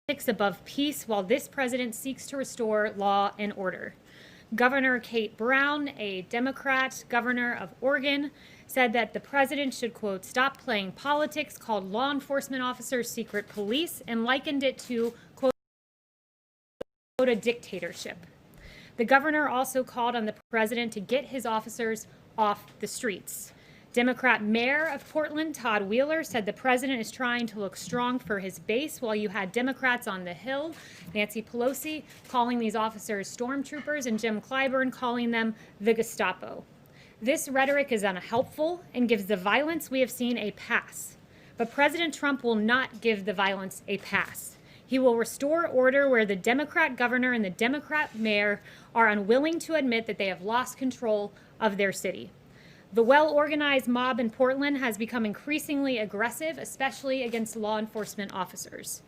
above peace while this president seeks to restore law and order. Governor Kate Brown, a Democrat governor of Oregon, said that the president should, quote, stop playing politics, called law enforcement officers secret police, and likened it to, quote, a dictatorship. The governor also called on the president to get his officers off the streets. Democrat Mayor of Portland, Todd Wheeler, said the president is trying to look strong for his base, while you had Democrats on the Hill, Nancy Pelosi, calling these officers stormtroopers, and Jim Clyburn calling them the Gestapo. This rhetoric is unhelpful and gives the violence we have seen a pass. But President Trump will not give the violence a pass. He will restore order where the Democrat governor and the Democrat mayor are unwilling to admit that they have lost control of their city. The well-organized mob in Portland has become increasingly aggressive, especially against law enforcement officers.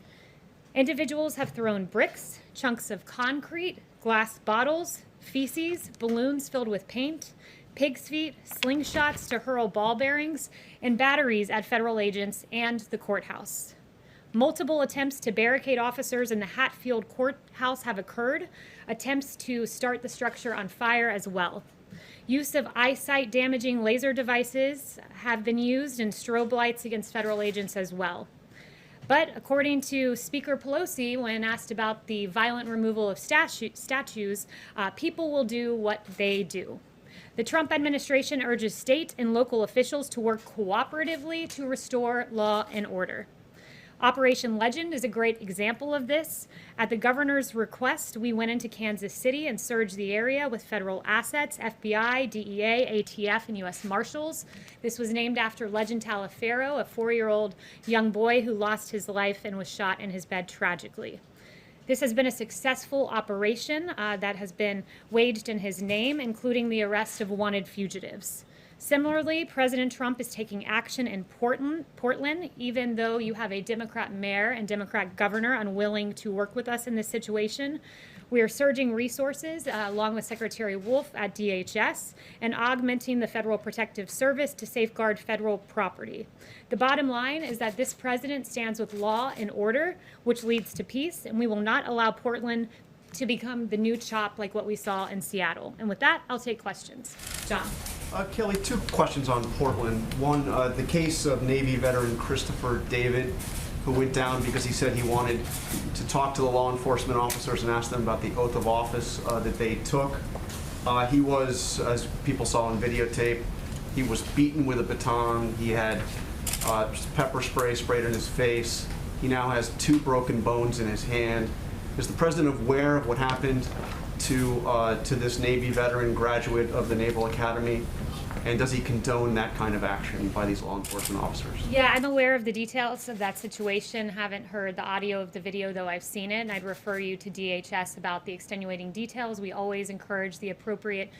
Individuals have thrown bricks, chunks of concrete, glass bottles, feces, balloons filled with paint, pig's feet, slingshots to hurl ball bearings, and batteries at federal agents and the courthouse. Multiple attempts to barricade officers in the Hatfield courthouse have occurred, attempts to start the structure on fire as well. Use of eyesight-damaging laser devices have been used, and strobe lights against federal agents as well. But according to Speaker Pelosi, when asked about the violent removal of statues, people will do what they do. The Trump administration urges state and local officials to work cooperatively to restore law and order. Operation Legend is a great example of this. At the governor's request, we went into Kansas City and surged the area with federal assets, FBI, DEA, ATF, and U.S. Marshals. This was named after Legend Taliaferro, a 4-year-old young boy who lost his life and was shot in his bed tragically. This has been a successful operation that has been waged in his name, including the arrest of wanted fugitives. Similarly, President Trump is taking action in Portland, even though you have a Democrat mayor and Democrat governor unwilling to work with us in this situation. We are surging resources, along with Secretary Wolf at DHS, and augmenting the Federal Protective Service to safeguard federal property. The bottom line is that this president stands with law and order, which leads to peace, and we will not allow Portland to become the new CHOP like what we saw in Seattle. And with that, I'll take questions. John. Kelly, 2 questions on Portland. One, the case of Navy veteran Christopher David, who went down because he said he wanted to talk to the law enforcement officers and ask them about the oath of office that they took. He was, as people saw on videotape, he was beaten with a baton. He had pepper spray sprayed in his face. He now has 2 broken bones in his hand. Is the president aware of what happened to this Navy veteran graduate of the Naval Academy? And does he condone that kind of action by these law enforcement officers? Yeah, I'm aware of the details of that situation. Haven't heard the audio of the video, though I've seen it, and I'd refer you to DHS about the extenuating details. We always encourage the appropriate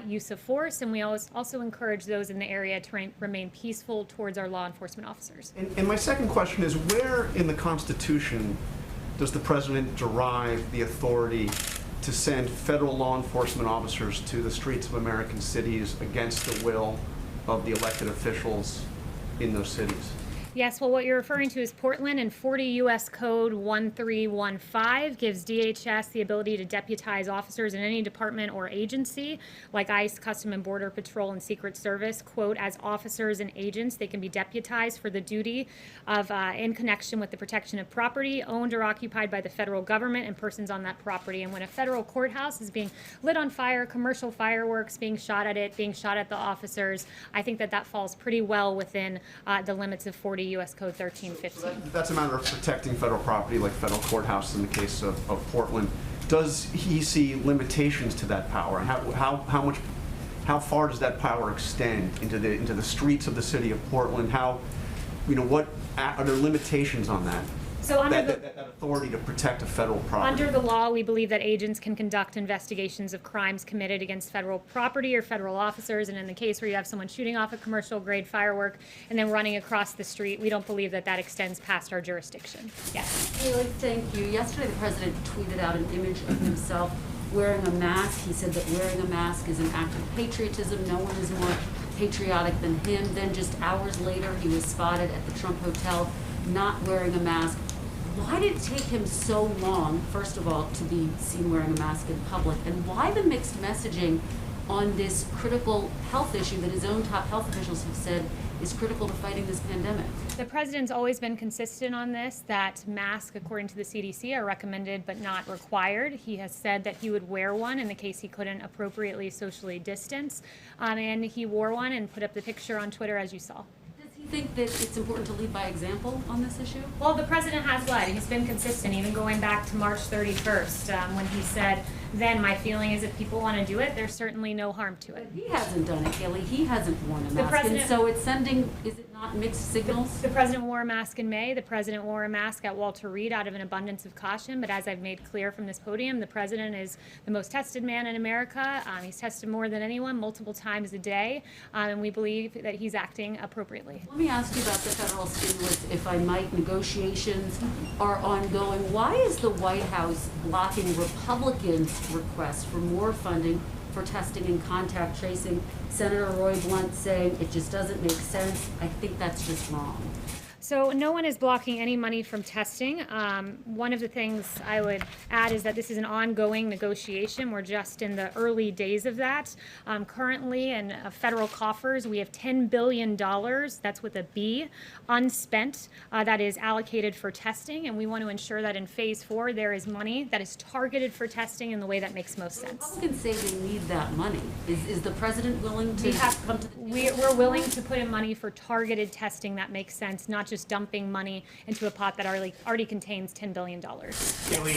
use of force, and we also encourage those in the area to remain peaceful towards our law enforcement officers. And my second question is, where in the Constitution does the president derive the authority to send federal law enforcement officers to the streets of American cities against the will of the elected officials in those cities? Yes, well, what you're referring to is Portland, and 40 U.S. Code 1315 gives DHS the ability to deputize officers in any department or agency, like ICE, Custom and Border Patrol, and Secret Service, quote, as officers and agents. They can be deputized for the duty of, in connection with the protection of property owned or occupied by the federal government and persons on that property. And when a federal courthouse is being lit on fire, commercial fireworks being shot at it, being shot at the officers, I think that falls pretty well within the limits of 40 U.S. Code 1315. So that's a matter of protecting federal property, like federal courthouses in the case of Portland. Does he see limitations to that power? How far does that power extend into the streets of the city of Portland? What are there limitations on that? So under that authority to protect a federal property. Under the law, we believe that agents can conduct investigations of crimes committed against federal property or federal officers, and in the case where you have someone shooting off a commercial-grade firework and then running across the street, we don't believe that extends past our jurisdiction. Yes. Haley, thank you. Yesterday, the president tweeted out an image of himself wearing a mask. He said that wearing a mask is an act of patriotism. No one is more patriotic than him. Then just hours later, he was spotted at the Trump Hotel not wearing a mask. Why did it take him so long, first of all, to be seen wearing a mask in public? And why the mixed messaging on this critical health issue that his own top health officials have said is critical to fighting this pandemic? The president's always been consistent on this, that masks, according to the CDC, are recommended but not required. He has said that he would wear one in the case he couldn't appropriately socially distance, and he wore one and put up the picture on Twitter, as you saw. Does he think that it's important to lead by example on this issue? Well, the president has led. He's been consistent, even going back to March 31st, when he said, then my feeling is if people want to do it, there's certainly no harm to it. But he hasn't done it, Haley. He hasn't worn a mask. president- And so it's sending, is it not mixed signals? The president wore a mask in May. The president wore a mask at Walter Reed out of an abundance of caution. But as I've made clear from this podium, the president is the most tested man in America. He's tested more than anyone, multiple times a day. And we believe that he's acting appropriately. Let me ask you about the federal stimulus, if I might. Negotiations are ongoing. Why is the White House blocking Republicans' request for more funding for testing and contact tracing? Senator Roy Blunt saying it just doesn't make sense. I think that's just wrong. So no one is blocking any money from testing. One of the things I would add is that this is an ongoing negotiation. We're just in the early days of that. Currently in federal coffers, we have $10 billion, that's with a B, unspent, that is allocated for testing. And we want to ensure that in phase 4, there is money that is targeted for testing in the way that makes most sense. Republicans say they need that money. Is the president willing to come to the table? We're willing to put in money for targeted testing that makes sense, not just dumping money into a pot that already contains $10 billion. Haley,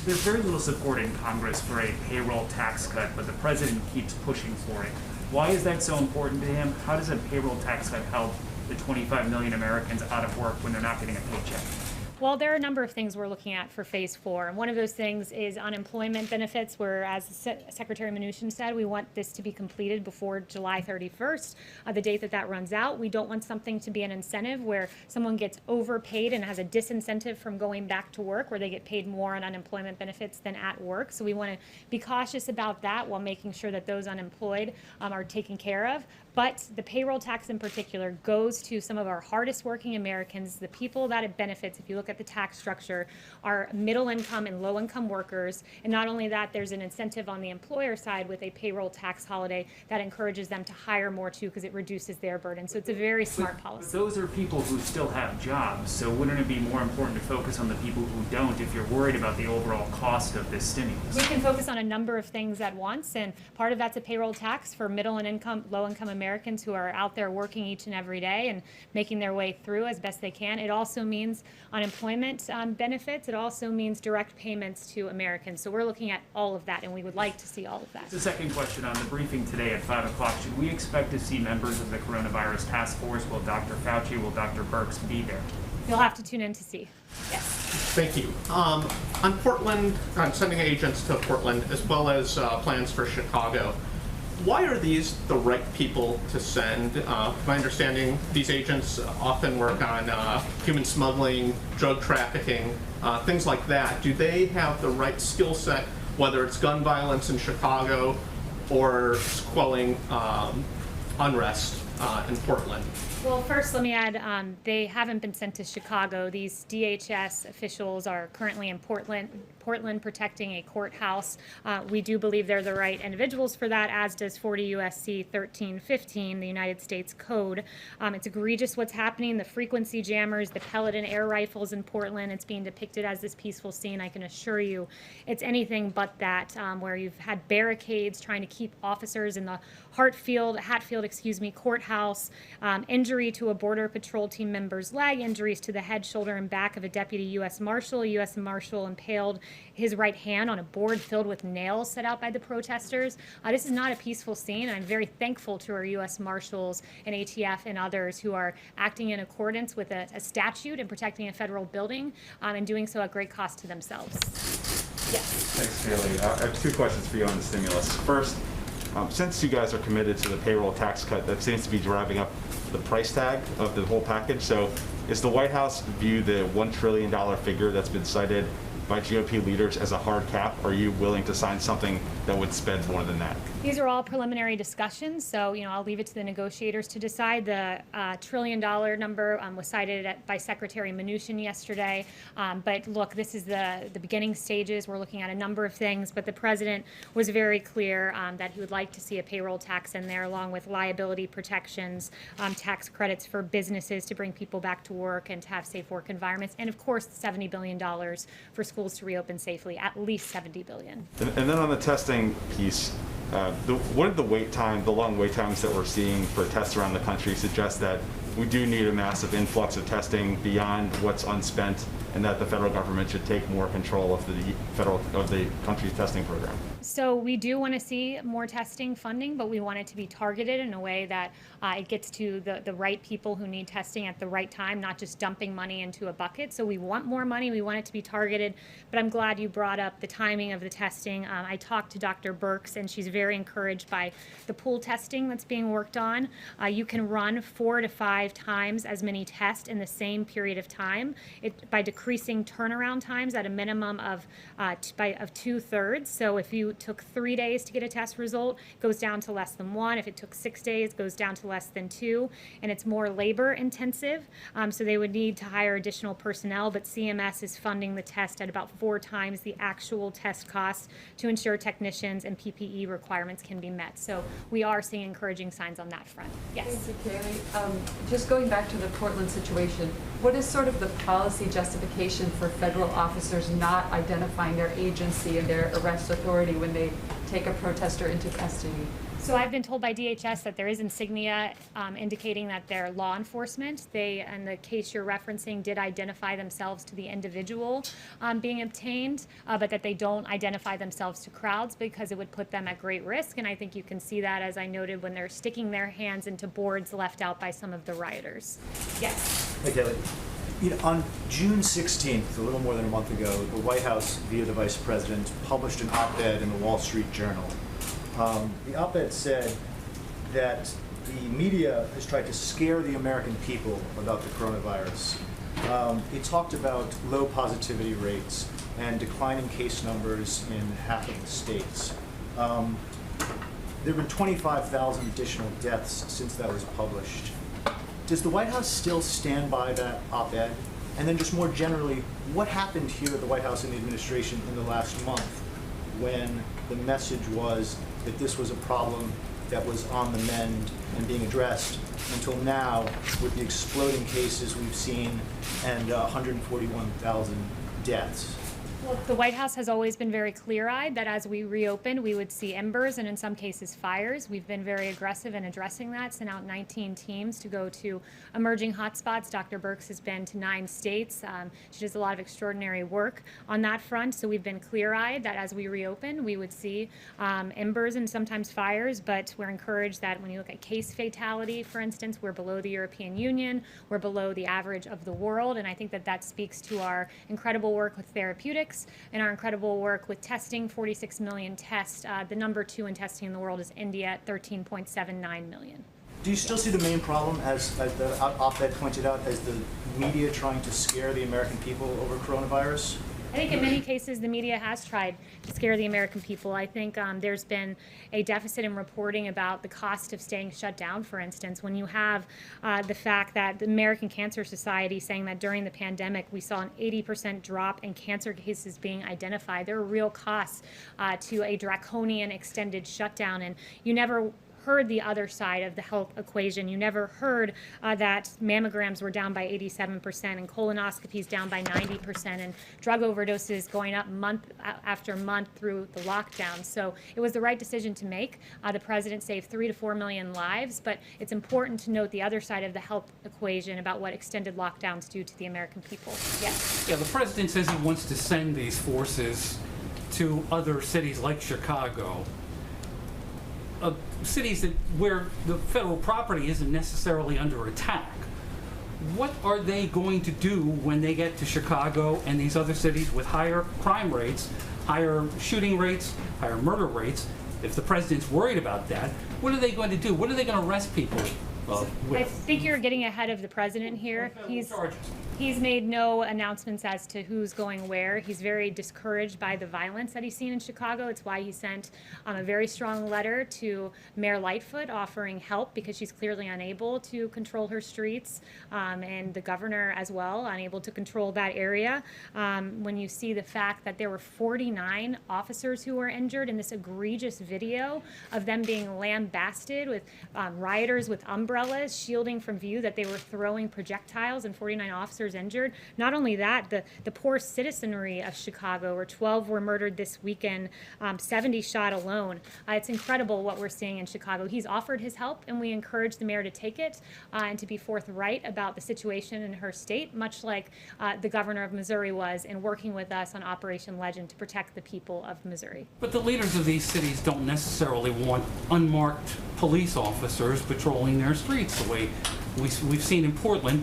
there's very little support in Congress for a payroll tax cut, but the president keeps pushing for it. Why is that so important to him? How does a payroll tax cut help the 25 million Americans out of work when they're not getting a paycheck? Well, there are a number of things we're looking at for phase 4. And one of those things is unemployment benefits, where, as Secretary Mnuchin said, we want this to be completed before July 31st, the date that runs out. We don't want something to be an incentive where someone gets overpaid and has a disincentive from going back to work, where they get paid more on unemployment benefits than at work. So we want to be cautious about that while making sure that those unemployed are taken care of. But the payroll tax in particular goes to some of our hardest working Americans. The people that it benefits, if you look at the tax structure, are middle income and low income workers. And not only that, there's an incentive on the employer side with a payroll tax holiday that encourages them to hire more too, because it reduces their burden. So it's a very smart policy. But those are people who still have jobs, so wouldn't it be more important to focus on the people who don't if you're worried about the overall cost of this stimulus? We can focus on a number of things at once, and part of that's a payroll tax for middle and low income Americans who are out there working each and every day and making their way through as best they can. It also means unemployment benefits. It also means direct payments to Americans. So we're looking at all of that, and we would like to see all of that. The second question on the briefing today at 5 o'clock, should we expect to see members of the coronavirus task force? Will Dr. Fauci, will Dr. Birx be there? You'll have to tune in to see. Yes. Thank you. On Portland, on sending agents to Portland, as well as plans for Chicago, why are these the right people to send? My understanding, these agents often work on human smuggling, drug trafficking, things like that. Do they have the right skill set, whether it's gun violence in Chicago or quelling unrest in Portland? Well, first, let me add, they haven't been sent to Chicago. These DHS officials are currently in Portland protecting a courthouse. We do believe they're the right individuals for that, as does 40 U.S.C. 1315, the United States Code. It's egregious what's happening. The frequency jammers, the pellet and air rifles in Portland, it's being depicted as this peaceful scene. I can assure you it's anything but that, where you've had barricades trying to keep officers in the Hatfield, courthouse, injury to a Border Patrol team member's leg, injuries to the head, shoulder, and back of a deputy U.S. Marshal. A U.S. Marshal impaled his right hand on a board filled with nails set out by the protesters. This is not a peaceful scene, and I'm very thankful to our U.S. Marshals and ATF and others who are acting in accordance with a statute and protecting a federal building, and doing so at great cost to themselves. Yes. Thanks, Haley. I have 2 questions for you on the stimulus. First, since you guys are committed to the payroll tax cut, that seems to be driving up the price tag of the whole package. So is the White House view the $1 trillion figure that's been cited by GOP leaders as a hard cap? Are you willing to sign something that would spend more than that? These are all preliminary discussions, so I'll leave it to the negotiators to decide. The $1 trillion number was cited by Secretary Mnuchin yesterday. But look, this is the beginning stages. We're looking at a number of things, but the president was very clear that he would like to see a payroll tax in there, along with liability protections, tax credits for businesses to bring people back to work and to have safe work environments, and of course, $70 billion for schools to reopen safely, at least $70 billion. And then on the testing piece, what are the long wait times that we're seeing for tests around the country suggest that we do need a massive influx of testing beyond what's unspent, and that the federal government should take more control of the country's testing program? So we do want to see more testing funding, but we want it to be targeted in a way that it gets to the right people who need testing at the right time, not just dumping money into a bucket. So we want more money. We want it to be targeted. But I'm glad you brought up the timing of the testing. I talked to Dr. Birx, and she's very encouraged by the pool testing that's being worked on. You can run 4 to 5 times as many tests in the same period of time by decreasing turnaround times at a minimum of 2/3. So if you took 3 days to get a test result, it goes down to less than 1. If it took 6 days, it goes down to less than 2. And it's more labor intensive, so they would need to hire additional personnel, but CMS is funding the test at about 4 times the actual test cost to ensure technicians and PPE requirements can be met. So we are seeing encouraging signs on that front. Yes. Thank you, Kaylee. Just going back to the Portland situation, what is sort of the policy justification for federal officers not identifying their agency and their arrest authority when they take a protester into custody? So I've been told by DHS that there is insignia indicating that they're law enforcement. They, in the case you're referencing, did identify themselves to the individual being obtained, but that they don't identify themselves to crowds because it would put them at great risk. And I think you can see that, as I noted, when they're sticking their hands into boards left out by some of the rioters. Yes. Hey, Kaylee. On June 16th, a little more than a month ago, the White House, via the Vice President, published an op-ed in the Wall Street Journal. The op-ed said that the media has tried to scare the American people about the coronavirus. It talked about low positivity rates and declining case numbers in half of the states. There have been 25,000 additional deaths since that was published. Does the White House still stand by that op-ed? And then just more generally, what happened here at the White House and the administration in the last month when the message was that this was a problem that was on the mend and being addressed, until now with the exploding cases we've seen and 141,000 deaths? Well, the White House has always been very clear-eyed that as we reopen, we would see embers and in some cases fires. We've been very aggressive in addressing that, sent out 19 teams to go to emerging hotspots. Dr. Birx has been to 9 states. She does a lot of extraordinary work on that front. So we've been clear-eyed that as we reopen, we would see embers and sometimes fires, but we're encouraged that when you look at case fatality, for instance, we're below the European Union, we're below the average of the world, and I think that that speaks to our incredible work with therapeutics and our incredible work with testing, 46 million tests. The number 2 in testing in the world is India at 13.79 million. Do you still see the main problem, as the op-ed pointed out, as the media trying to scare the American people over coronavirus? I think in many cases the media has tried to scare the American people. I think there's been a deficit in reporting about the cost of staying shut down, for instance. When you have the fact that the American Cancer Society saying that during the pandemic we saw an 80% drop in cancer cases being identified, there are real costs to a draconian extended shutdown, and you never heard the other side of the health equation. You never heard that mammograms were down by 87% and colonoscopies down by 90% and drug overdoses going up month after month through the lockdown. So it was the right decision to make. The president saved 3 to 4 million lives, but it's important to note the other side of the health equation about what extended lockdowns do to the American people. Yes. Yeah, the president says he wants to send these forces to other cities like Chicago. Cities where the federal property isn't necessarily under attack. What are they going to do when they get to Chicago and these other cities with higher crime rates, higher shooting rates, higher murder rates? If the president's worried about that, what are they going to do? What are they going to arrest people with? I think you're getting ahead of the president here. Charges. He's made no announcements as to who's going where. He's very discouraged by the violence that he's seen in Chicago. It's why he sent a very strong letter to Mayor Lightfoot offering help because she's clearly unable to control her streets, and the governor as well, unable to control that area. When you see the fact that there were 49 officers who were injured in this egregious video of them being lambasted with rioters with umbrellas shielding from view that they were throwing projectiles and 49 officers injured. Not only that, the poor citizenry of Chicago, where 12 were murdered this weekend, 70 shot alone. It's incredible what we're seeing in Chicago. He's offered his help, and we encourage the mayor to take it and to be forthright about the situation in her state, much like the governor of Missouri was in working with us on Operation Legend to protect the people of Missouri. But the leaders of these cities don't necessarily want unmarked police officers patrolling their streets the way we've seen in Portland,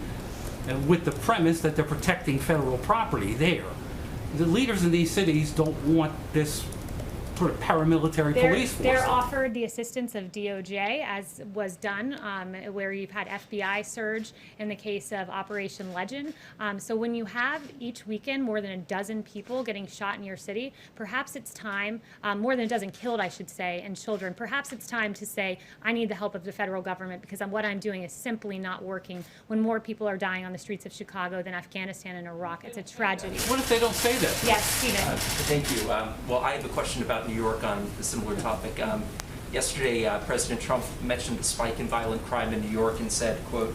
with the premise that they're protecting federal property there. The leaders in these cities don't want this sort of paramilitary police force. They're offered the assistance of DOJ, as was done, where you've had FBI surge in the case of Operation Legend. So when you have each weekend more than a dozen people getting shot in your city, perhaps it's time, more than a dozen killed, I should say, and children, perhaps it's time to say, I need the help of the federal government because what I'm doing is simply not working when more people are dying on the streets of Chicago than Afghanistan and Iraq. It's a tragedy. What if they don't say that? Yes, Stephen. Thank you. Well, I have a question about New York on a similar topic. Yesterday, President Trump mentioned the spike in violent crime in New York and said, quote,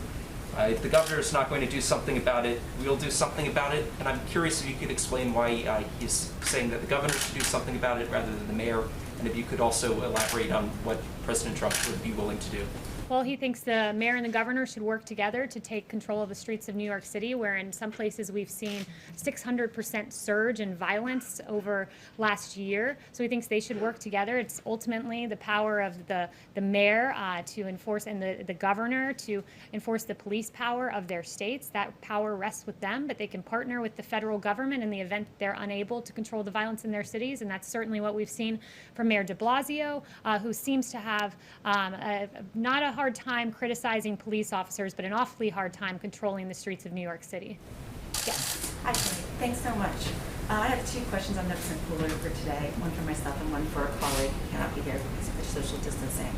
if the governor is not going to do something about it, we'll do something about it. And I'm curious if you could explain why he's saying that the governor should do something about it rather than the mayor, and if you could also elaborate on what President Trump would be willing to do. Well, he thinks the mayor and the governor should work together to take control of the streets of New York City, where in some places we've seen 600% surge in violence over last year. So he thinks they should work together. It's ultimately the power of the mayor to enforce, and the governor to enforce the police power of their states. That power rests with them, but they can partner with the federal government in the event they're unable to control the violence in their cities. And that's certainly what we've seen from Mayor de Blasio, who seems to have not a hard time criticizing police officers, but an awfully hard time controlling the streets of New York City. Yes. Hi, Tony. Thanks so much. I have two questions on Nixon Cooler for today, one for myself and one for a colleague who cannot be here because of the social distancing.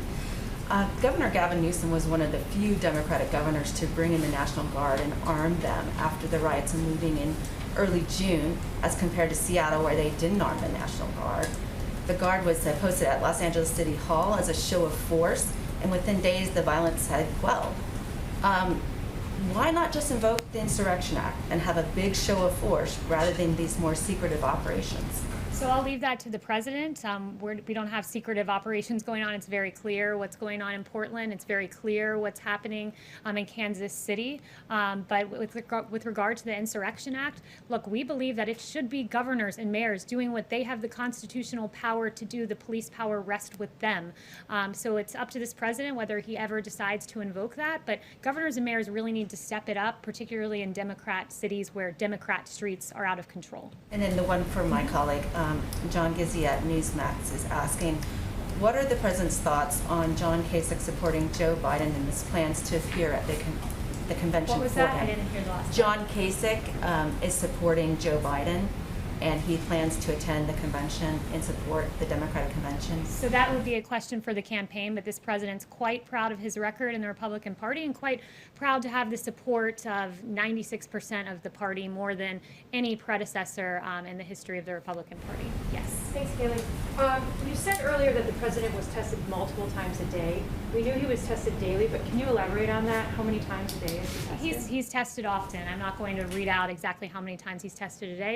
Governor Gavin Newsom was one of the few Democratic governors to bring in the National Guard and arm them after the riots and looting in early June, as compared to Seattle, where they didn't arm the National Guard. The Guard was posted at Los Angeles City Hall as a show of force, and within days the violence had quelled. Why not just invoke the Insurrection Act and have a big show of force rather than these more secretive operations? So I'll leave that to the president. We don't have secretive operations going on. It's very clear what's going on in Portland. It's very clear what's happening in Kansas City. But with regard to the Insurrection Act, look, we believe that it should be governors and mayors doing what they have the constitutional power to do. The police power rests with them. So it's up to this president whether he ever decides to invoke that. But governors and mayors really need to step it up, particularly in Democrat cities where Democrat streets are out of control. And then the one for my colleague, John Gizzi at Newsmax is asking, what are the president's thoughts on John Kasich supporting Joe Biden in his plans to appear at the convention What was for that? him? I didn't hear the last John Kasich is supporting Joe Biden, and he plans to attend the convention and support the Democratic convention. So that would be a question for the campaign, but this president's quite proud of his record in the Republican Party and quite proud to have the support of 96% of the party, more than any predecessor in the history of the Republican Party. Yes. Thanks, Kaylee. You said earlier that the president was tested multiple times a day. We knew he was tested daily, but can you elaborate on that? How many times a day is he tested? He's tested often. I'm not going to read out exactly how many times he's tested a day.